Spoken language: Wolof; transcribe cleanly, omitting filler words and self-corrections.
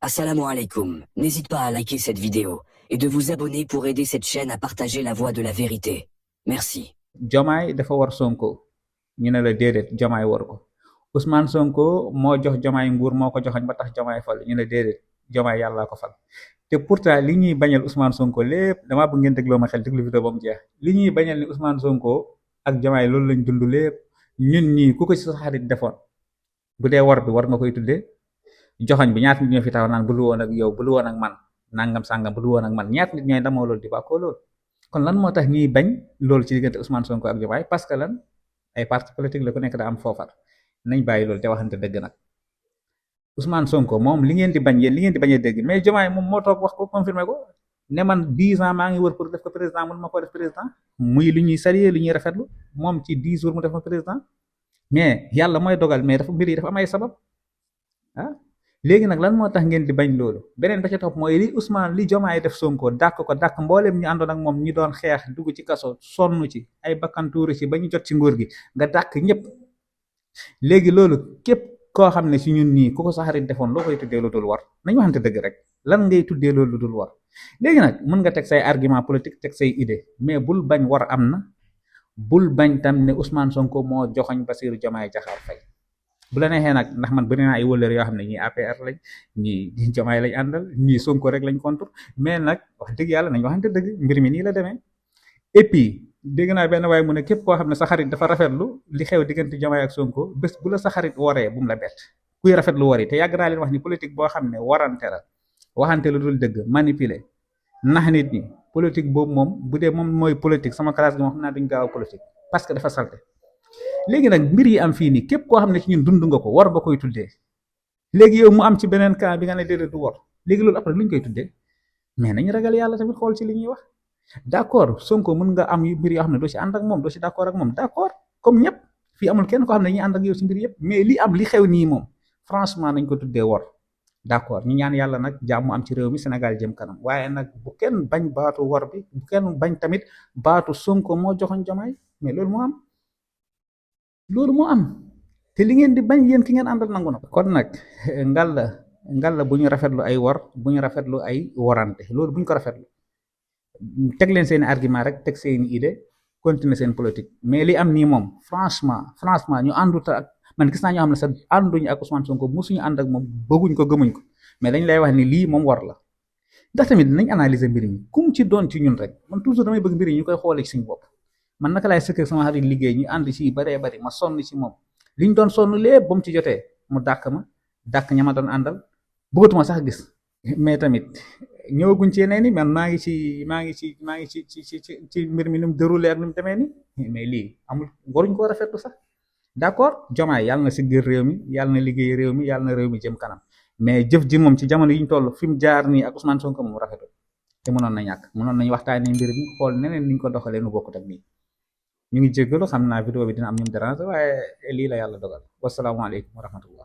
Assalamu alaikum. N'hésite pas à liker cette vidéo et de vous abonner pour aider cette chaîne à partager la voie de la vérité. Merci. Jomaay dafa war Sonko ñu ne la déedéet Jomaay war ko Ousmane Sonko moo jox Jomaay nguur moo ko joxañ ba tax Jomaay fal ñu ne déedéet Jomaay yàllaa ko fal te pourtant li ñuy bañal Ousmane Sonko lépp damaa bëgg ngeen dégloo ma xel déglu vidéo ba mu jeex li ñuy bañal ni Ousmane Sonko ak Jomaay loolu lañ dund lépp ñun ñii ku ko ci sa xarit defoon bu dee war bi war nga koy tuddee joxañ bi ñaata nit ñoo fi taxaw naan bulu woon ak yow bulu woon ak man nangam sàngam bulu woon ak man ñaata nit ñooy damoo loolu di bàkkoo loolu kon lan moo tax ñuy bañ loolu ci diggante Ousmane Sonko ak Diomaye parce que lan ay parti politique la ku nekk daa am foofar nañ bàyyi loolu te waxante dëgg nag Ousmane Sonko moom li ngeen di bañ yéen li ngeen di bañee dëgg mais Diomaye moom moo toog wax ko confirmé ko ne man 10 ans maa ngi wër pour def ko président mun ma ko def président muy lu ñuy saluer lu ñuy rafetlu moom ci 10 jours mu def ma président mais yàlla mooy dogal mais dafa mbir yi dafa am ay sabab ah léegi nag lan moo tax ngeen di bañ loolu beneen ba ca topp mooy li Ousmane li Diomaye def Sonko dàq ko dàq mbooleem ñu àndoon ak moom ñi doon xeex dugg ci kaso sonn ci ay bakkan tuuru ci ba ñu jot ci nguur gi nga dàq ñëpp léegi loolu képp koo xam ne si ñun nii ku ko sa xarit defoon loo koy tuddee lu dul war nañu waxante dëgg rek lan ngay tuddee loolu lu dul war léegi nag mën nga teg say argument politique teg say idée mais bul bañ war am na bul bañ tam ne Ousmane Sonko moo joxoñ Bassirou Diomaye Diakhar Faye bu la neexee nag ndax man bëri naa ay wëllër yoo xam ne ñii APR lañ ñii Diomaye lañ àndal ñii Sonko rek lañ contre mais nag wax dëgg yàlla nañ waxante dëgg mbir mi nii la demee et puis dégg naa benn waaye mu ne képp koo xam ne sa xarit dafa rafetlu li xew diggante Diomaye ak Sonko bés bu la sa xarit waree bu mu la bett kuy rafetlu war yi te yàgg naa leen wax ni politique boo xam ne warante la waxante lu dul dëgg manipuler nax nit ñi politique boobu moom bu dee moom mooy politique sama classe gi moom xam naa duñ gaaw a politique parce que dafa salte léegi nag mbir yi am fii nii képp koo xam ne ci ñun dund nga ko war nga koy tuddee léegi yow mu am ci beneen cas bi nga ne déedéet du war léegi loolu après lu ñu koy tuddee mais nañu ragal yàlla tamit xool ci li ñuy wax d'accord Sonko mën nga am mbir yoo xam ne doo ci ànd ak moom doo ci d'accord ak moom d'accord comme ñëpp fii amul kenn koo xam ne dañuy ànd ak yow ci mbir yëpp mais li am li xew nii moom franchement nañ ko tuddee war d'accord ñu ñaan yàlla nag jàmm am ci réew mi Sénégal jëm kanam waaye nag bu kenn bañ baatu war bi bu kenn bañ tamit baatu Sonko moo joxoñ Diomaye mais loolu moo am te li ngeen di bañ yéen ki ngeen àndal nangu na kon nag ngalla bu ñu rafetlu ay war bu ñu rafetlu ay warante loolu bu ñu ko rafetlu teg leen seeni argument rek teg seeni idée continuer seen politique mais li am nii moom franchement ñu àndut ak man gis naa ñoo xam ne sax ànduñu ak Ousmane Sonko musuñu ànd ak moom bëgguñ ko gëmuñ ko mais dañ lay wax ni lii moom war la ndax tamit nañ analyser mbir mi kum ci doon ci ñun rek man toujours damay bëgg mbir yi ñu koy xoolee ci suñu bopp man naka laay sëkk sama xarit liggéey ñu ànd ci baree bari ma sonn ci moom liñ doon sonn lépp ba mu ci jotee mu dàq ma dàq ña ma doon àndal bëggatuma sax gis mais tamit ñëwaguñ ci yeneen ni man maa ngi ci mbir mi ni mu déroulé ak ni mu demee ni mais lii amul waruñ koo rafetlu sax d'accord Diomaye yàlla na siggil réew mi yàlla na liggéey réew mi yàlla na réew mi jëm kanam mais jëf ji moom ci jamono yi ñu toll fi mu jaar nii ak Ousmane Sonko moom rafetul te mënoon na ñàkk mënoon nañu waxtaanee mbir mi xool neneen niñ ko doxalee nu bokkut ak nii ñu ngi jéggalu xam naa vidéo bi dina am ñu déranger waaye lii la yàlla dogal wasalaamaaleykum wa rahmatullah